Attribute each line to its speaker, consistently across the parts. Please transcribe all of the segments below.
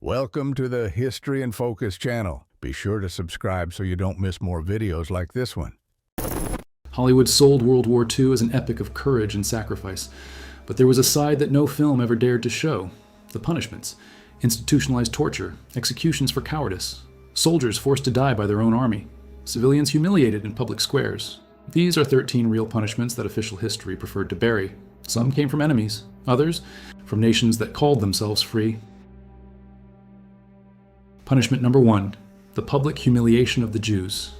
Speaker 1: Welcome to the History in Focus channel. Be sure to subscribe so you don't miss more videos like this one.
Speaker 2: Hollywood sold World War II as an epic of courage and sacrifice, but there was a side that no film ever dared to show: the punishments, institutionalized torture, executions for cowardice, soldiers forced to die by their own army, civilians humiliated in public squares. These are 13 real punishments that official history preferred to bury. Some came from enemies, others from nations that called themselves free. Punishment number 1, the public humiliation of the Jews.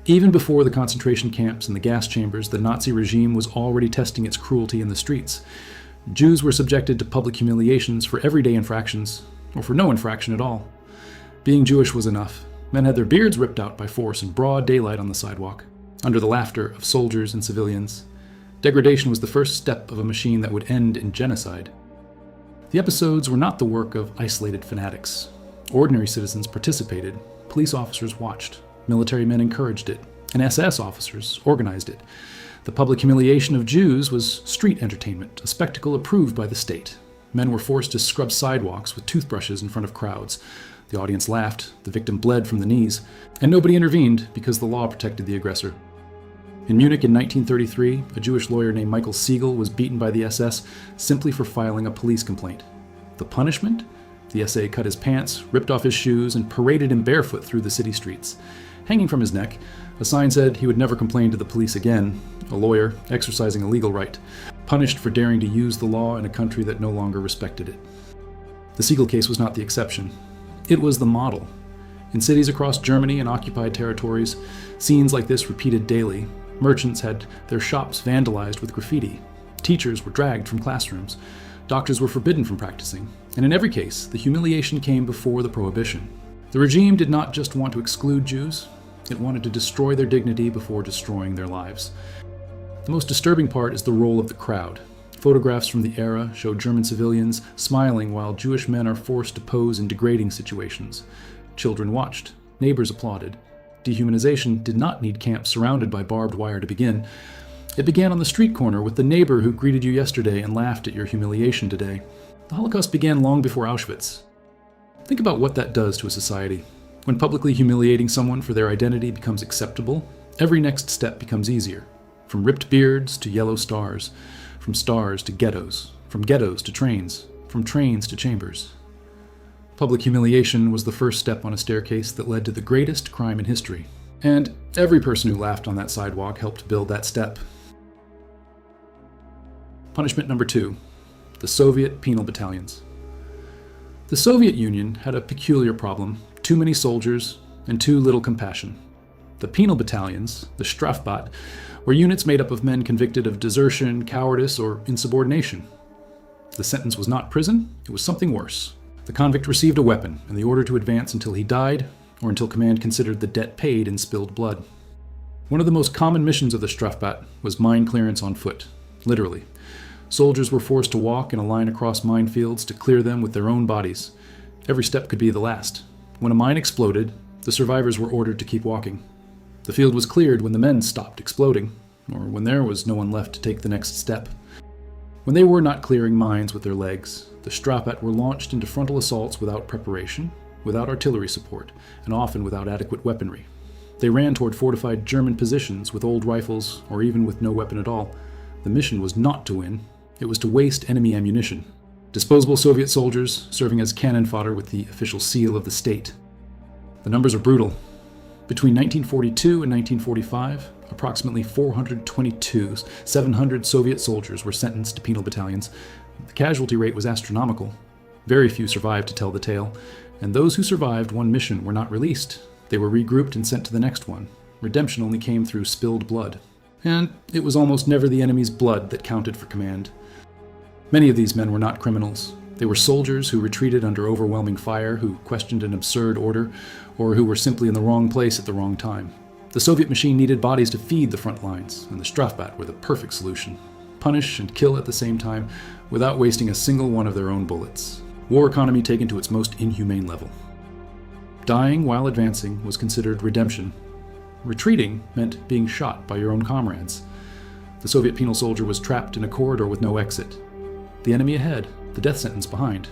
Speaker 2: Even before the concentration camps and the gas chambers, the Nazi regime was already testing its cruelty in the streets. Jews were subjected to public humiliations for everyday infractions, or for no infraction at all. Being Jewish was enough. Men had their beards ripped out by force in broad daylight on the sidewalk, under the laughter of soldiers and civilians. Degradation was the first step of a machine that would end in genocide. The episodes were not the work of isolated fanatics. Ordinary citizens participated, police officers watched, military men encouraged it, and SS officers organized it. The public humiliation of Jews was street entertainment, a spectacle approved by the state. Men were forced to scrub sidewalks with toothbrushes in front of crowds. The audience laughed, the victim bled from the knees, and nobody intervened because the law protected the aggressor. In Munich in 1933, a Jewish lawyer named Michael Siegel was beaten by the SS simply for filing a police complaint. The punishment? The SA cut his pants, ripped off his shoes, and paraded him barefoot through the city streets. Hanging from his neck, a sign said he would never complain to the police again, a lawyer exercising a legal right, punished for daring to use the law in a country that no longer respected it. The Siegel case was not the exception. It was the model. In cities across Germany and occupied territories, scenes like this repeated daily. Merchants had their shops vandalized with graffiti. Teachers were dragged from classrooms. Doctors were forbidden from practicing. And in every case, the humiliation came before the prohibition. The regime did not just want to exclude Jews, it wanted to destroy their dignity before destroying their lives. The most disturbing part is the role of the crowd. Photographs from the era show German civilians smiling while Jewish men are forced to pose in degrading situations. Children watched, neighbors applauded. Dehumanization did not need camps surrounded by barbed wire to begin. It began on the street corner with the neighbor who greeted you yesterday and laughed at your humiliation today. The Holocaust began long before Auschwitz. Think about what that does to a society. When publicly humiliating someone for their identity becomes acceptable, every next step becomes easier. From ripped beards to yellow stars, from stars to ghettos, from ghettos to trains, from trains to chambers. Public humiliation was the first step on a staircase that led to the greatest crime in history. And every person who laughed on that sidewalk helped build that step. Punishment number 2, the Soviet penal battalions. The Soviet Union had a peculiar problem: too many soldiers and too little compassion. The penal battalions, the Strafbat, were units made up of men convicted of desertion, cowardice, or insubordination. The sentence was not prison, it was something worse. The convict received a weapon and the order to advance until he died, or until command considered the debt paid in spilled blood. One of the most common missions of the Strafbat was mine clearance on foot, literally. Soldiers were forced to walk in a line across minefields to clear them with their own bodies. Every step could be the last. When a mine exploded, the survivors were ordered to keep walking. The field was cleared when the men stopped exploding, or when there was no one left to take the next step. When they were not clearing mines with their legs, the Strafbat were launched into frontal assaults without preparation, without artillery support, and often without adequate weaponry. They ran toward fortified German positions with old rifles, or even with no weapon at all. The mission was not to win. It was to waste enemy ammunition. Disposable Soviet soldiers serving as cannon fodder with the official seal of the state. The numbers are brutal. Between 1942 and 1945, approximately 700 Soviet soldiers were sentenced to penal battalions. The casualty rate was astronomical. Very few survived to tell the tale, and those who survived one mission were not released. They were regrouped and sent to the next one. Redemption only came through spilled blood. And it was almost never the enemy's blood that counted for command. Many of these men were not criminals. They were soldiers who retreated under overwhelming fire, who questioned an absurd order, or who were simply in the wrong place at the wrong time. The Soviet machine needed bodies to feed the front lines, and the Strafbat were the perfect solution. Punish and kill at the same time, without wasting a single one of their own bullets. War economy taken to its most inhumane level. Dying while advancing was considered redemption. Retreating meant being shot by your own comrades. The Soviet penal soldier was trapped in a corridor with no exit. The enemy ahead, the death sentence behind.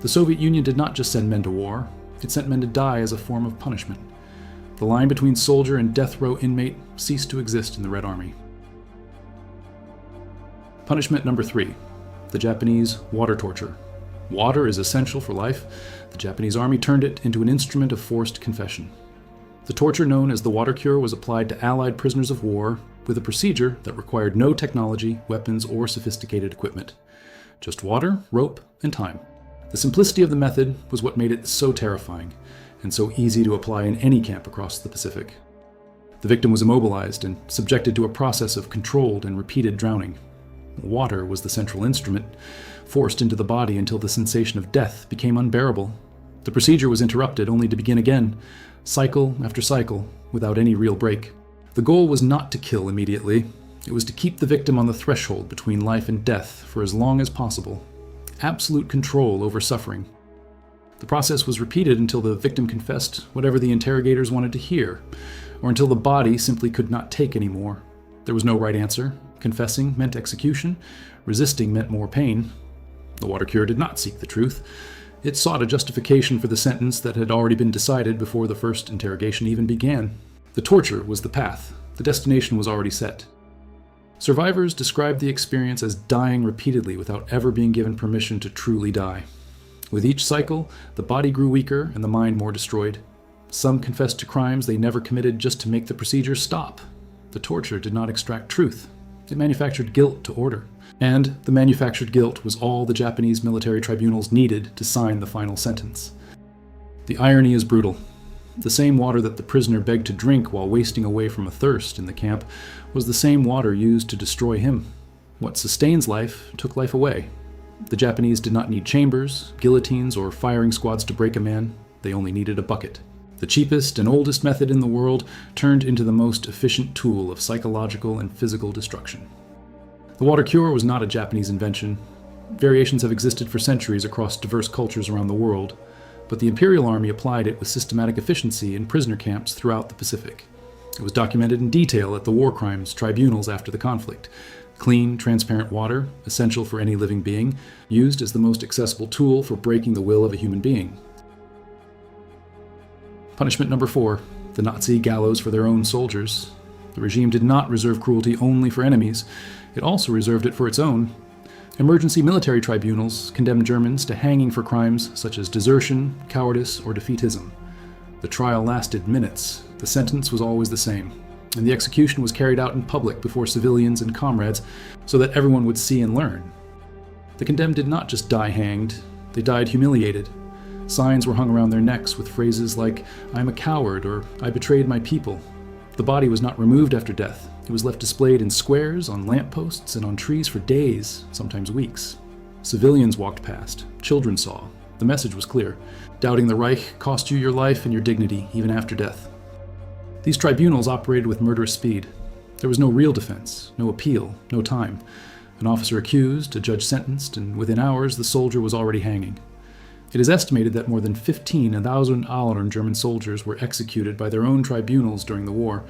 Speaker 2: The Soviet Union did not just send men to war, it sent men to die as a form of punishment. The line between soldier and death row inmate ceased to exist in the Red Army. Punishment number 3. The Japanese water torture. Water is essential for life. The Japanese army turned it into an instrument of forced confession. The torture known as the water cure was applied to Allied prisoners of war with a procedure that required no technology, weapons, or sophisticated equipment. Just water, rope, and time. The simplicity of the method was what made it so terrifying and so easy to apply in any camp across the Pacific. The victim was immobilized and subjected to a process of controlled and repeated drowning. Water was the central instrument, forced into the body until the sensation of death became unbearable. The procedure was interrupted only to begin again, cycle after cycle, without any real break. The goal was not to kill immediately. It was to keep the victim on the threshold between life and death for as long as possible. Absolute control over suffering. The process was repeated until the victim confessed whatever the interrogators wanted to hear, or until the body simply could not take any more. There was no right answer. Confessing meant execution. Resisting meant more pain. The water cure did not seek the truth. It sought a justification for the sentence that had already been decided before the first interrogation even began. The torture was the path. The destination was already set. Survivors described the experience as dying repeatedly without ever being given permission to truly die. With each cycle, the body grew weaker and the mind more destroyed. Some confessed to crimes they never committed just to make the procedure stop. The torture did not extract truth. It manufactured guilt to order. And the manufactured guilt was all the Japanese military tribunals needed to sign the final sentence. The irony is brutal. The same water that the prisoner begged to drink while wasting away from a thirst in the camp was the same water used to destroy him. What sustains life took life away. The Japanese did not need chambers, guillotines, or firing squads to break a man. They only needed a bucket. The cheapest and oldest method in the world turned into the most efficient tool of psychological and physical destruction. The water cure was not a Japanese invention. Variations have existed for centuries across diverse cultures around the world, but the Imperial Army applied it with systematic efficiency in prisoner camps throughout the Pacific. It was documented in detail at the war crimes tribunals after the conflict. Clean, transparent water, essential for any living being, used as the most accessible tool for breaking the will of a human being. Punishment number 4, the Nazi gallows for their own soldiers. The regime did not reserve cruelty only for enemies, it also reserved it for its own. Emergency military tribunals condemned Germans to hanging for crimes such as desertion, cowardice, or defeatism. The trial lasted minutes, the sentence was always the same, and the execution was carried out in public before civilians and comrades so that everyone would see and learn. The condemned did not just die hanged, they died humiliated. Signs were hung around their necks with phrases like, "I'm a coward," or "I betrayed my people." The body was not removed after death. It was left displayed in squares, on lampposts, and on trees for days, sometimes weeks. Civilians walked past. Children saw. The message was clear. Doubting the Reich cost you your life and your dignity, even after death. These tribunals operated with murderous speed. There was no real defense, no appeal, no time. An officer accused, a judge sentenced, and within hours the soldier was already hanging. It is estimated that more than 15,000 German soldiers were executed by their own tribunals during the war.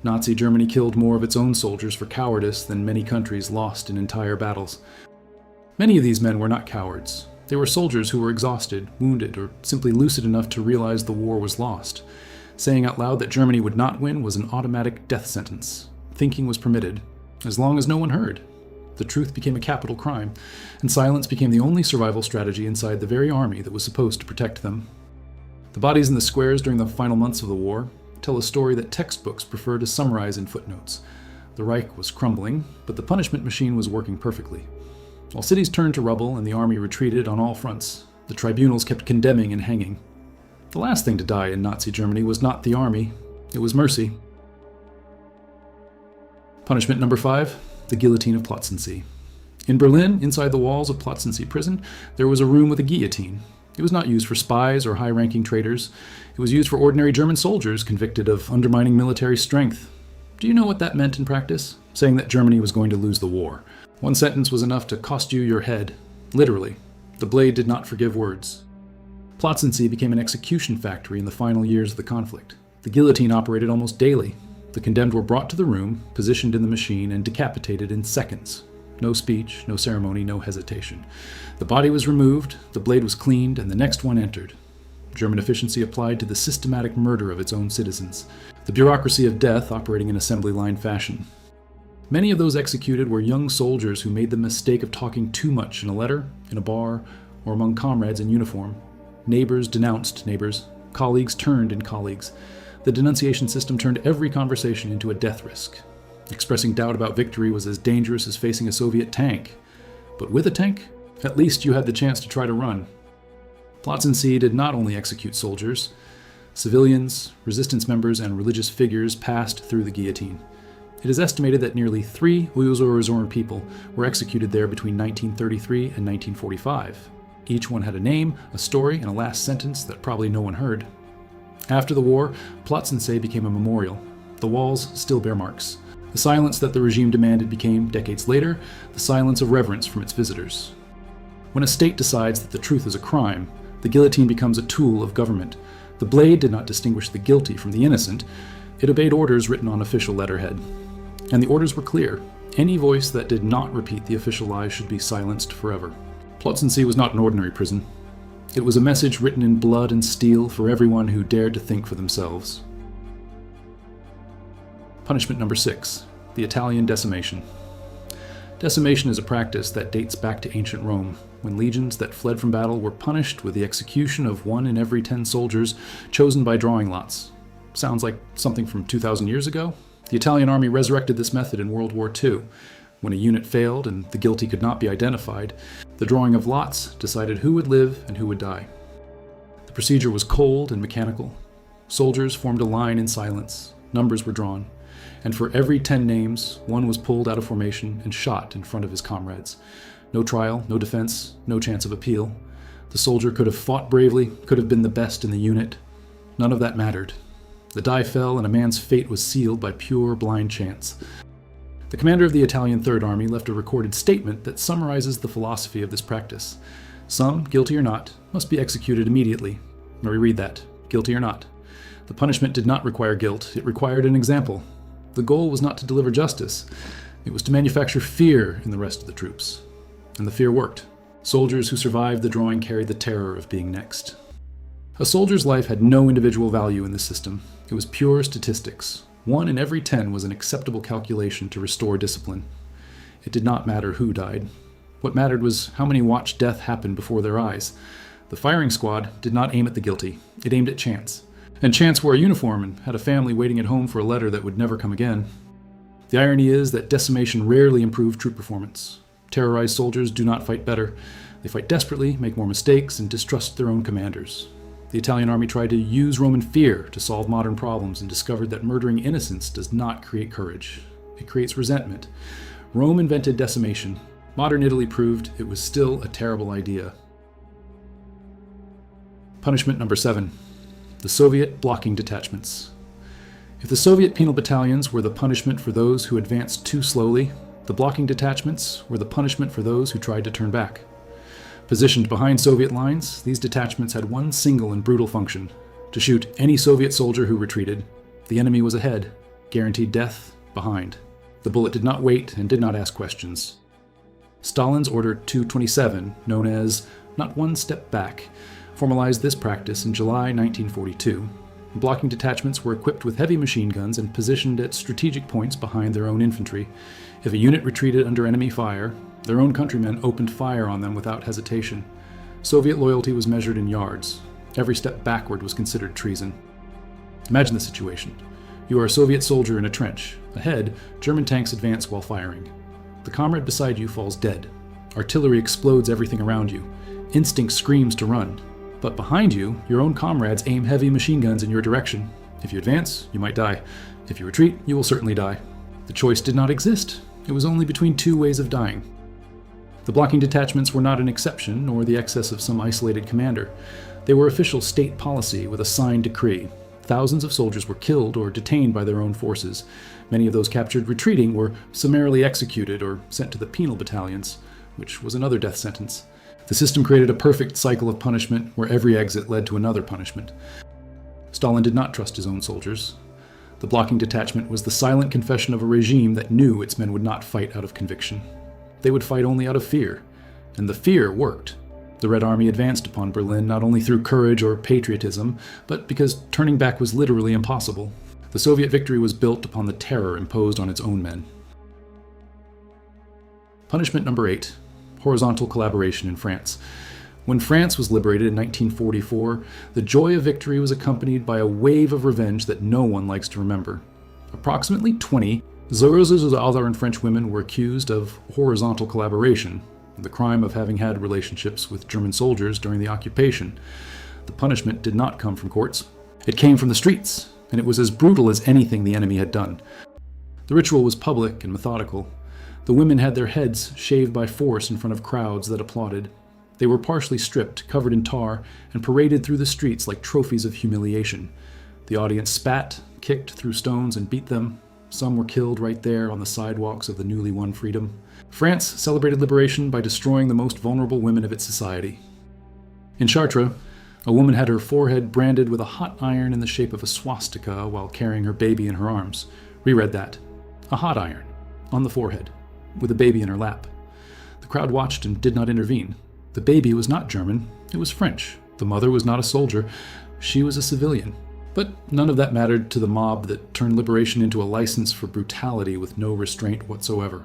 Speaker 2: Nazi Germany killed more of its own soldiers for cowardice than many countries lost in entire battles. Many of these men were not cowards. They were soldiers who were exhausted, wounded, or simply lucid enough to realize the war was lost. Saying out loud that Germany would not win was an automatic death sentence. Thinking was permitted, as long as no one heard. The truth became a capital crime, and silence became the only survival strategy inside the very army that was supposed to protect them. The bodies in the squares during the final months of the war tell a story that textbooks prefer to summarize in footnotes. The Reich was crumbling, but the punishment machine was working perfectly. While cities turned to rubble and the army retreated on all fronts, the tribunals kept condemning and hanging. The last thing to die in Nazi Germany was not the army, it was mercy. Punishment number 5, the guillotine of Plötzensee. In Berlin, inside the walls of Plötzensee prison, there was a room with a guillotine. It was not used for spies or high-ranking traitors. It was used for ordinary German soldiers convicted of undermining military strength. Do you know what that meant in practice? Saying that Germany was going to lose the war. One sentence was enough to cost you your head. Literally. The blade did not forgive words. Plötzensee became an execution factory in the final years of the conflict. The guillotine operated almost daily. The condemned were brought to the room, positioned in the machine, and decapitated in seconds. No speech, no ceremony, no hesitation. The body was removed, the blade was cleaned, and the next one entered. German efficiency applied to the systematic murder of its own citizens. The bureaucracy of death operating in assembly line fashion. Many of those executed were young soldiers who made the mistake of talking too much in a letter, in a bar, or among comrades in uniform. Neighbors denounced neighbors. Colleagues turned in colleagues. The denunciation system turned every conversation into a death risk. Expressing doubt about victory was as dangerous as facing a Soviet tank. But with a tank, at least you had the chance to try to run. Plötzensee did not only execute soldiers. Civilians, resistance members, and religious figures passed through the guillotine. It is estimated that nearly 3 Uyghur people were executed there between 1933 and 1945. Each one had a name, a story, and a last sentence that probably no one heard. After the war, Plötzensee became a memorial. The walls still bear marks. The silence that the regime demanded became, decades later, the silence of reverence from its visitors. When a state decides that the truth is a crime, the guillotine becomes a tool of government. The blade did not distinguish the guilty from the innocent. It obeyed orders written on official letterhead. And the orders were clear. Any voice that did not repeat the official lies should be silenced forever. Plötzensee was not an ordinary prison. It was a message written in blood and steel for everyone who dared to think for themselves. Punishment number 6, the Italian decimation. Decimation is a practice that dates back to ancient Rome, when legions that fled from battle were punished with the execution of 1 in every 10 soldiers chosen by drawing lots. Sounds like something from 2,000 years ago? The Italian army resurrected this method in World War II. When a unit failed and the guilty could not be identified, the drawing of lots decided who would live and who would die. The procedure was cold and mechanical. Soldiers formed a line in silence. Numbers were drawn. And for every 10 names, one was pulled out of formation and shot in front of his comrades. No trial, no defense, no chance of appeal. The soldier could have fought bravely, could have been the best in the unit. None of that mattered. The die fell and a man's fate was sealed by pure blind chance. The commander of the Italian Third Army left a recorded statement that summarizes the philosophy of this practice. Some, guilty or not, must be executed immediately. Let me read that. Guilty or not. The punishment did not require guilt. It required an example. The goal was not to deliver justice. It was to manufacture fear in the rest of the troops. And the fear worked. Soldiers who survived the drawing carried the terror of being next. A soldier's life had no individual value in this system. It was pure statistics. 1 in every 10 was an acceptable calculation to restore discipline. It did not matter who died. What mattered was how many watched death happen before their eyes. The firing squad did not aim at the guilty. It aimed at chance. And Chance wore a uniform and had a family waiting at home for a letter that would never come again. The irony is that decimation rarely improved troop performance. Terrorized soldiers do not fight better. They fight desperately, make more mistakes, and distrust their own commanders. The Italian army tried to use Roman fear to solve modern problems and discovered that murdering innocents does not create courage. It creates resentment. Rome invented decimation. Modern Italy proved it was still a terrible idea. Punishment number 7. The Soviet blocking detachments. If the Soviet penal battalions were the punishment for those who advanced too slowly, the blocking detachments were the punishment for those who tried to turn back. Positioned behind Soviet lines, these detachments had one single and brutal function: to shoot any Soviet soldier who retreated. The enemy was ahead, guaranteed death behind. The bullet did not wait and did not ask questions. Stalin's Order 227, known as "Not One Step Back," formalized this practice in July 1942. Blocking detachments were equipped with heavy machine guns and positioned at strategic points behind their own infantry. If a unit retreated under enemy fire, their own countrymen opened fire on them without hesitation. Soviet loyalty was measured in yards. Every step backward was considered treason. Imagine the situation. You are a Soviet soldier in a trench. Ahead, German tanks advance while firing. The comrade beside you falls dead. Artillery explodes everything around you. Instinct screams to run. But behind you, your own comrades aim heavy machine guns in your direction. If you advance, you might die. If you retreat, you will certainly die. The choice did not exist. It was only between 2 ways of dying. The blocking detachments were not an exception, nor the excess of some isolated commander. They were official state policy with a signed decree. Thousands of soldiers were killed or detained by their own forces. Many of those captured retreating were summarily executed or sent to the penal battalions, which was another death sentence. The system created a perfect cycle of punishment where every exit led to another punishment. Stalin did not trust his own soldiers. The blocking detachment was the silent confession of a regime that knew its men would not fight out of conviction. They would fight only out of fear. And the fear worked. The Red Army advanced upon Berlin not only through courage or patriotism, but because turning back was literally impossible. The Soviet victory was built upon the terror imposed on its own men. Punishment number 8. Horizontal collaboration in France. When France was liberated in 1944, the joy of victory was accompanied by a wave of revenge that no one likes to remember. Approximately 20 and French women were accused of horizontal collaboration, the crime of having had relationships with German soldiers during the occupation. The punishment did not come from courts. It came from the streets, and it was as brutal as anything the enemy had done. The ritual was public and methodical. The women had their heads shaved by force in front of crowds that applauded. They were partially stripped, covered in tar, and paraded through the streets like trophies of humiliation. The audience spat, kicked, threw stones, and beat them. Some were killed right there on the sidewalks of the newly won freedom. France celebrated liberation by destroying the most vulnerable women of its society. In Chartres, a woman had her forehead branded with a hot iron in the shape of a swastika while carrying her baby in her arms. Reread that. A hot iron, on the forehead, with a baby in her lap. The crowd watched and did not intervene. The baby was not German, it was French. The mother was not a soldier, she was a civilian. But none of that mattered to the mob that turned liberation into a license for brutality with no restraint whatsoever.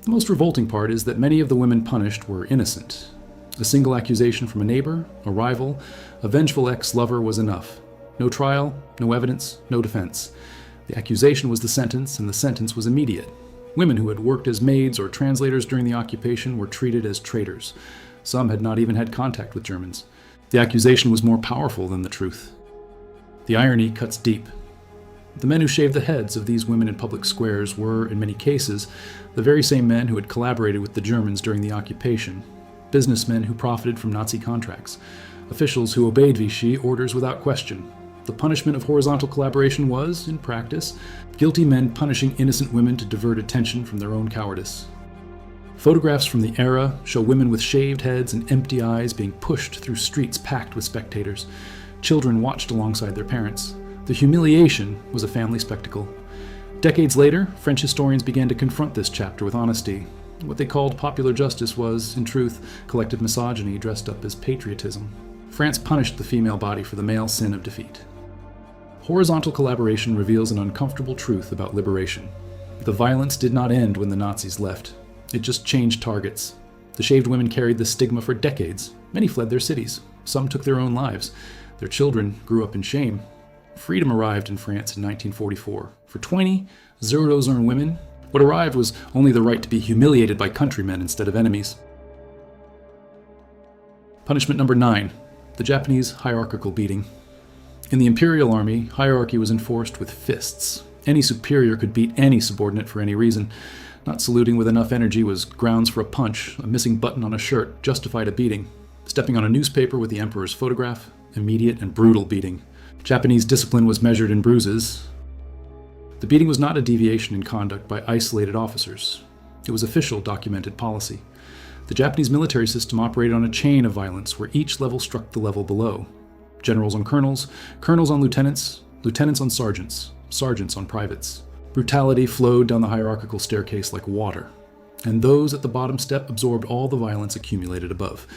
Speaker 2: The most revolting part is that many of the women punished were innocent. A single accusation from a neighbor, a rival, a vengeful ex-lover was enough. No trial, no evidence, no defense. The accusation was the sentence, and the sentence was immediate. Women who had worked as maids or translators during the occupation were treated as traitors. Some had not even had contact with Germans. The accusation was more powerful than the truth. The irony cuts deep. The men who shaved the heads of these women in public squares were, in many cases, the very same men who had collaborated with the Germans during the occupation, businessmen who profited from Nazi contracts, officials who obeyed Vichy orders without question. The punishment of horizontal collaboration was, in practice, guilty men punishing innocent women to divert attention from their own cowardice. Photographs from the era show women with shaved heads and empty eyes being pushed through streets packed with spectators. Children watched alongside their parents. The humiliation was a family spectacle. Decades later, French historians began to confront this chapter with honesty. What they called popular justice was, in truth, collective misogyny dressed up as patriotism. France punished the female body for the male sin of defeat. Horizontal collaboration reveals an uncomfortable truth about liberation. The violence did not end when the Nazis left. It just changed targets. The shaved women carried the stigma for decades. Many fled their cities. Some took their own lives. Their children grew up in shame. Freedom arrived in France in 1944. For 20 Zero-Zone women, what arrived was only the right to be humiliated by countrymen instead of enemies. Punishment number 9. The Japanese hierarchical beating. In the Imperial Army, hierarchy was enforced with fists. Any superior could beat any subordinate for any reason. Not saluting with enough energy was grounds for a punch. A missing button on a shirt justified a beating. Stepping on a newspaper with the emperor's photograph, immediate and brutal beating. Japanese discipline was measured in bruises. The beating was not a deviation in conduct by isolated officers. It was official, documented policy. The Japanese military system operated on a chain of violence where each level struck the level below. Generals on colonels, colonels on lieutenants, lieutenants on sergeants, sergeants on privates. Brutality flowed down the hierarchical staircase like water, and those at the bottom step absorbed all the violence accumulated above.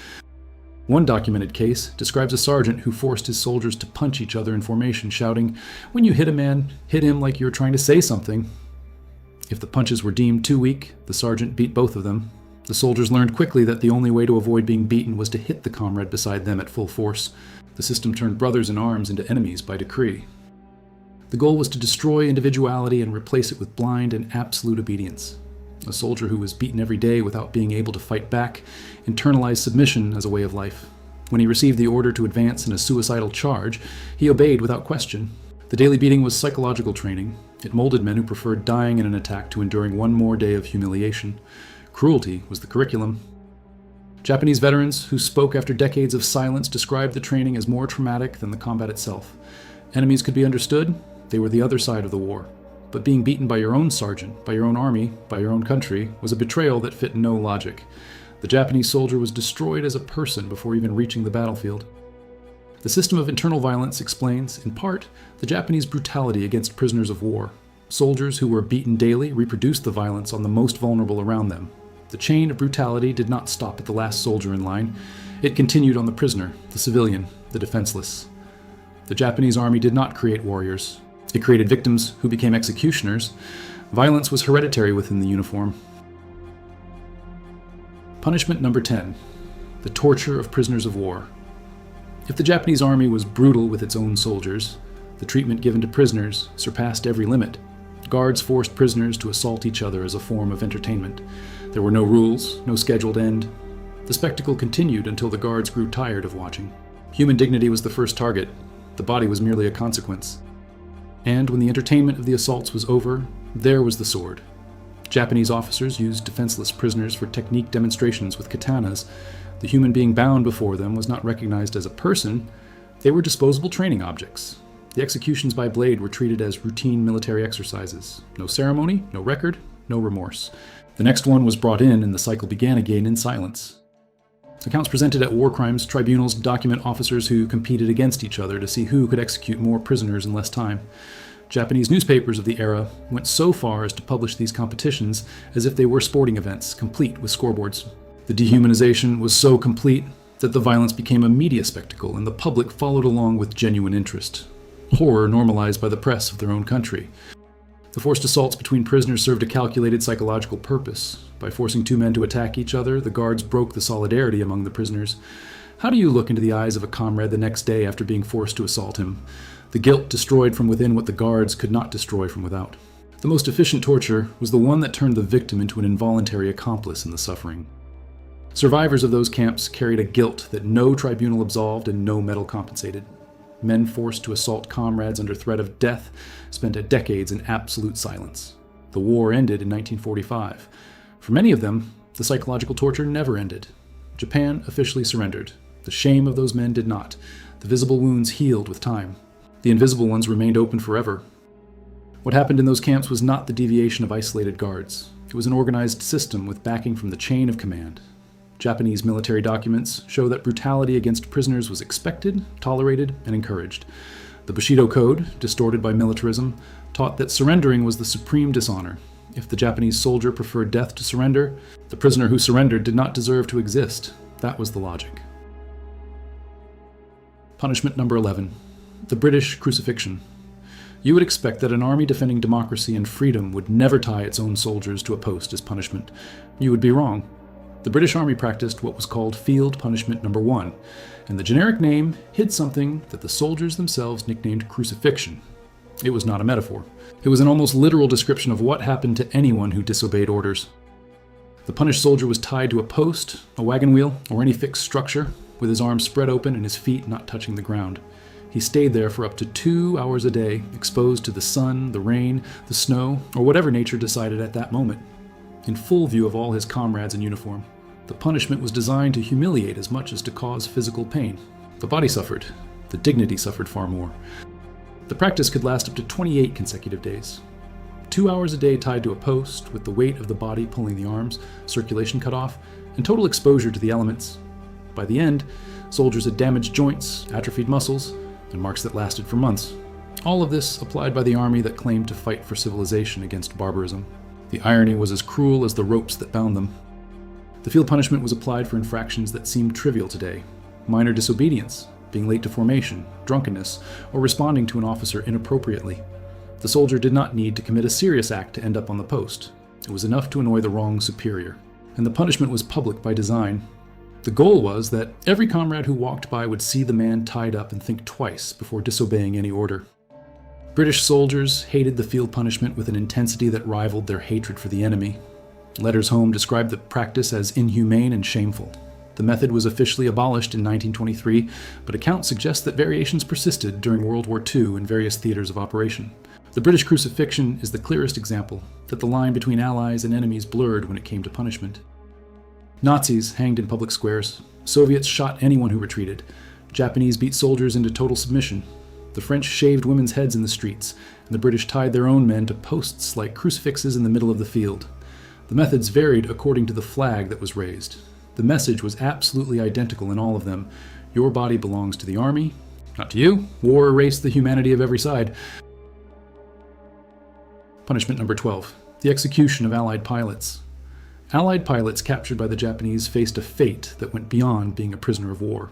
Speaker 2: One documented case describes a sergeant who forced his soldiers to punch each other in formation, shouting, "When you hit a man, hit him like you're trying to say something." If the punches were deemed too weak, the sergeant beat both of them. The soldiers learned quickly that the only way to avoid being beaten was to hit the comrade beside them at full force. The system turned brothers in arms into enemies by decree. The goal was to destroy individuality and replace it with blind and absolute obedience. A soldier who was beaten every day without being able to fight back internalized submission as a way of life. When he received the order to advance in a suicidal charge, he obeyed without question. The daily beating was psychological training. It molded men who preferred dying in an attack to enduring one more day of humiliation. Cruelty was the curriculum. Japanese veterans who spoke after decades of silence described the training as more traumatic than the combat itself. Enemies could be understood. They were the other side of the war. But being beaten by your own sergeant, by your own army, by your own country, was a betrayal that fit no logic. The Japanese soldier was destroyed as a person before even reaching the battlefield. The system of internal violence explains, in part, the Japanese brutality against prisoners of war. Soldiers who were beaten daily reproduced the violence on the most vulnerable around them. The chain of brutality did not stop at the last soldier in line. It continued on the prisoner, the civilian, the defenseless. The Japanese army did not create warriors. It created victims who became executioners. Violence was hereditary within the uniform. Punishment number 10. The torture of prisoners of war. If the Japanese army was brutal with its own soldiers, the treatment given to prisoners surpassed every limit. Guards forced prisoners to assault each other as a form of entertainment. There were no rules, no scheduled end. The spectacle continued until the guards grew tired of watching. Human dignity was the first target. The body was merely a consequence. And when the entertainment of the assaults was over, there was the sword. Japanese officers used defenseless prisoners for technique demonstrations with katanas. The human being bound before them was not recognized as a person. They were disposable training objects. The executions by blade were treated as routine military exercises. No ceremony, no record, no remorse. The next one was brought in, and the cycle began again in silence. Accounts presented at war crimes tribunals document officers who competed against each other to see who could execute more prisoners in less time. Japanese newspapers of the era went so far as to publish these competitions as if they were sporting events, complete with scoreboards. The dehumanization was so complete that the violence became a media spectacle, and the public followed along with genuine interest. Horror normalized by the press of their own country. The forced assaults between prisoners served a calculated psychological purpose. By forcing two men to attack each other, the guards broke the solidarity among the prisoners. How do you look into the eyes of a comrade the next day after being forced to assault him? The guilt destroyed from within what the guards could not destroy from without. The most efficient torture was the one that turned the victim into an involuntary accomplice in the suffering. Survivors of those camps carried a guilt that no tribunal absolved and no medal compensated. Men forced to assault comrades under threat of death spent decades in absolute silence. The war ended in 1945. For many of them, the psychological torture never ended. Japan officially surrendered. The shame of those men did not. The visible wounds healed with time. The invisible ones remained open forever. What happened in those camps was not the deviation of isolated guards. It was an organized system with backing from the chain of command. Japanese military documents show that brutality against prisoners was expected, tolerated, and encouraged. The Bushido Code, distorted by militarism, taught that surrendering was the supreme dishonor. If the Japanese soldier preferred death to surrender, the prisoner who surrendered did not deserve to exist. That was the logic. Punishment number 11. The British crucifixion. You would expect that an army defending democracy and freedom would never tie its own soldiers to a post as punishment. You would be wrong. The British Army practiced what was called Field Punishment Number 1, and the generic name hid something that the soldiers themselves nicknamed crucifixion. It was not a metaphor. It was an almost literal description of what happened to anyone who disobeyed orders. The punished soldier was tied to a post, a wagon wheel, or any fixed structure, with his arms spread open and his feet not touching the ground. He stayed there for up to 2 hours a day, exposed to the sun, the rain, the snow, or whatever nature decided at that moment, in full view of all his comrades in uniform. The punishment was designed to humiliate as much as to cause physical pain. The body suffered. The dignity suffered far more. The practice could last up to 28 consecutive days. 2 hours a day tied to a post, with the weight of the body pulling the arms, circulation cut off, and total exposure to the elements. By the end, soldiers had damaged joints, atrophied muscles, and marks that lasted for months. All of this applied by the army that claimed to fight for civilization against barbarism. The irony was as cruel as the ropes that bound them. The field punishment was applied for infractions that seem trivial today. Minor disobedience, being late to formation, drunkenness, or responding to an officer inappropriately. The soldier did not need to commit a serious act to end up on the post. It was enough to annoy the wrong superior. And the punishment was public by design. The goal was that every comrade who walked by would see the man tied up and think twice before disobeying any order. British soldiers hated the field punishment with an intensity that rivaled their hatred for the enemy. Letters home described the practice as inhumane and shameful. The method was officially abolished in 1923, but accounts suggest that variations persisted during World War II in various theaters of operation. The British crucifixion is the clearest example that the line between allies and enemies blurred when it came to punishment. Nazis hanged in public squares. Soviets shot anyone who retreated. Japanese beat soldiers into total submission. The French shaved women's heads in the streets, and the British tied their own men to posts like crucifixes in the middle of the field. The methods varied according to the flag that was raised. The message was absolutely identical in all of them. Your body belongs to the army, not to you. War erased the humanity of every side. Punishment number 12. The execution of Allied pilots. Allied pilots captured by the Japanese faced a fate that went beyond being a prisoner of war.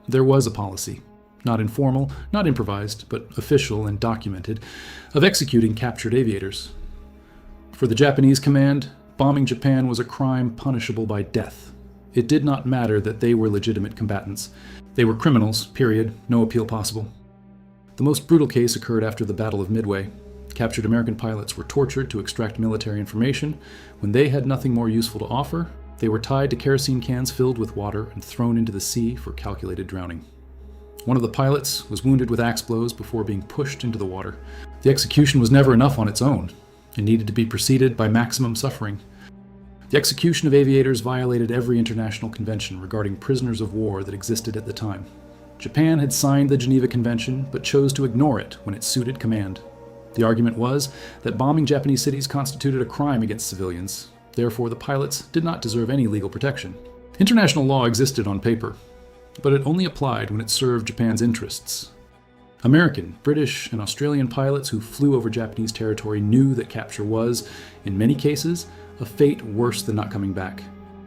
Speaker 2: There was a policy, not informal, not improvised, but official and documented, of executing captured aviators. For the Japanese command, bombing Japan was a crime punishable by death. It did not matter that they were legitimate combatants. They were criminals, period, no appeal possible. The most brutal case occurred after the Battle of Midway. Captured American pilots were tortured to extract military information. When they had nothing more useful to offer, they were tied to kerosene cans filled with water and thrown into the sea for calculated drowning. One of the pilots was wounded with axe blows before being pushed into the water. The execution was never enough on its own. It needed to be preceded by maximum suffering. The execution of aviators violated every international convention regarding prisoners of war that existed at the time. Japan had signed the Geneva Convention, but chose to ignore it when it suited command. The argument was that bombing Japanese cities constituted a crime against civilians. Therefore, the pilots did not deserve any legal protection. International law existed on paper, but it only applied when it served Japan's interests. American, British, and Australian pilots who flew over Japanese territory knew that capture was, in many cases, a fate worse than not coming back.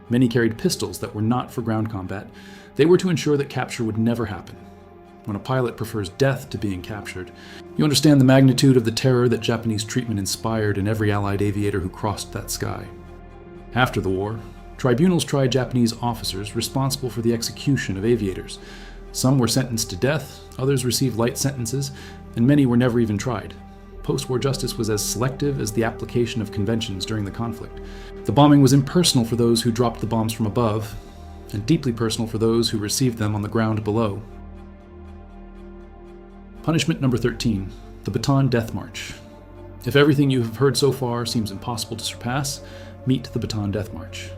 Speaker 2: Many carried pistols that were not for ground combat. They were to ensure that capture would never happen. When a pilot prefers death to being captured, you understand the magnitude of the terror that Japanese treatment inspired in every Allied aviator who crossed that sky. After the war, tribunals tried Japanese officers responsible for the execution of aviators. Some were sentenced to death, others received light sentences, and many were never even tried. Post-war justice was as selective as the application of conventions during the conflict. The bombing was impersonal for those who dropped the bombs from above, and deeply personal for those who received them on the ground below. Punishment number 13, the Bataan Death March. If everything you have heard so far seems impossible to surpass, meet the Bataan Death March.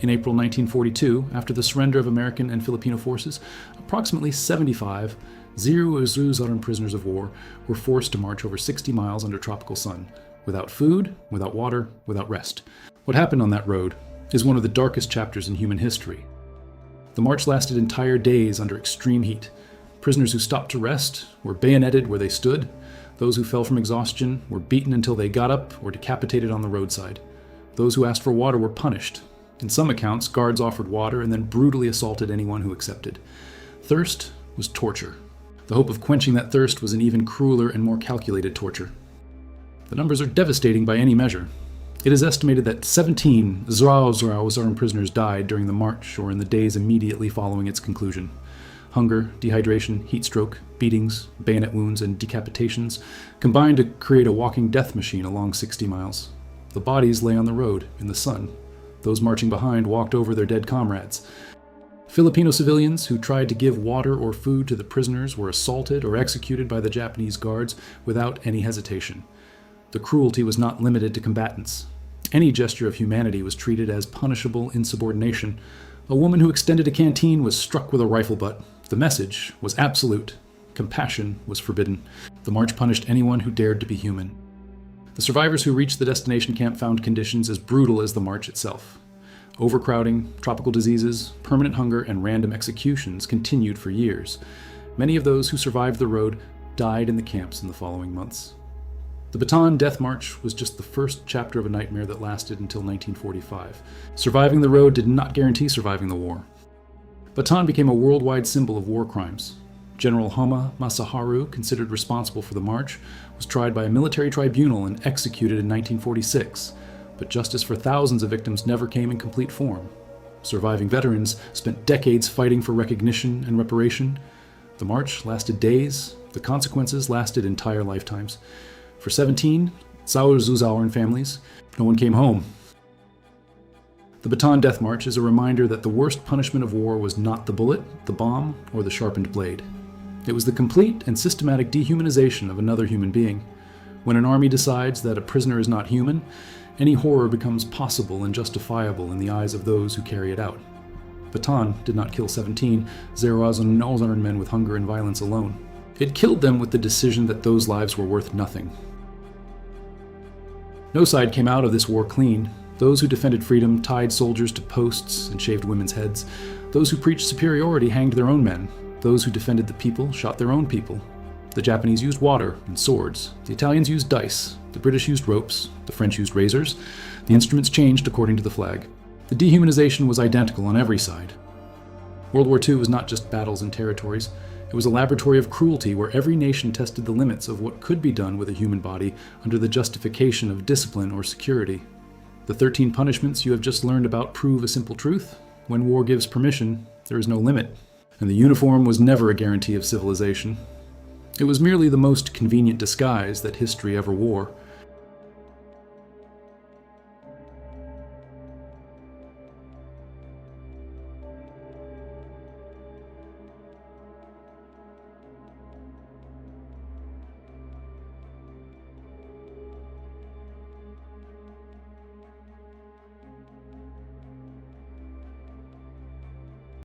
Speaker 2: In April 1942, after the surrender of American and Filipino forces, approximately 75 Zero-Zero prisoners of war were forced to march over 60 miles under tropical sun, without food, without water, without rest. What happened on that road is one of the darkest chapters in human history. The march lasted entire days under extreme heat. Prisoners who stopped to rest were bayoneted where they stood. Those who fell from exhaustion were beaten until they got up or decapitated on the roadside. Those who asked for water were punished. In some accounts, guards offered water and then brutally assaulted anyone who accepted. Thirst was torture. The hope of quenching that thirst was an even crueler and more calculated torture. The numbers are devastating by any measure. It is estimated that 17 Zero prisoners died during the march or in the days immediately following its conclusion. Hunger, dehydration, heat stroke, beatings, bayonet wounds, and decapitations combined to create a walking death machine along 60 miles. The bodies lay on the road, in the sun. Those marching behind walked over their dead comrades. Filipino civilians who tried to give water or food to the prisoners were assaulted or executed by the Japanese guards without any hesitation. The cruelty was not limited to combatants. Any gesture of humanity was treated as punishable insubordination. A woman who extended a canteen was struck with a rifle butt. The message was absolute. Compassion was forbidden. The march punished anyone who dared to be human. The survivors who reached the destination camp found conditions as brutal as the march itself. Overcrowding, tropical diseases, permanent hunger, and random executions continued for years. Many of those who survived the road died in the camps in the following months. The Bataan Death March was just the first chapter of a nightmare that lasted until 1945. Surviving the road did not guarantee surviving the war. Bataan became a worldwide symbol of war crimes. General Homa Masaharu, considered responsible for the march, was tried by a military tribunal and executed in 1946, but justice for thousands of victims never came in complete form. Surviving veterans spent decades fighting for recognition and reparation. The march lasted days. The consequences lasted entire lifetimes. For 17 Zauren families, no one came home. The Bataan Death March is a reminder that the worst punishment of war was not the bullet, the bomb, or the sharpened blade. It was the complete and systematic dehumanization of another human being. When an army decides that a prisoner is not human, any horror becomes possible and justifiable in the eyes of those who carry it out. Bataan did not kill 17 Zauren men with hunger and violence alone. It killed them with the decision that those lives were worth nothing. No side came out of this war clean. Those who defended freedom tied soldiers to posts and shaved women's heads. Those who preached superiority hanged their own men. Those who defended the people shot their own people. The Japanese used water and swords. The Italians used dice. The British used ropes. The French used razors. The instruments changed according to the flag. The dehumanization was identical on every side. World War II was not just battles and territories. It was a laboratory of cruelty where every nation tested the limits of what could be done with a human body under the justification of discipline or security. The 13 punishments you have just learned about prove a simple truth. When war gives permission, there is no limit. And the uniform was never a guarantee of civilization. It was merely the most convenient disguise that history ever wore.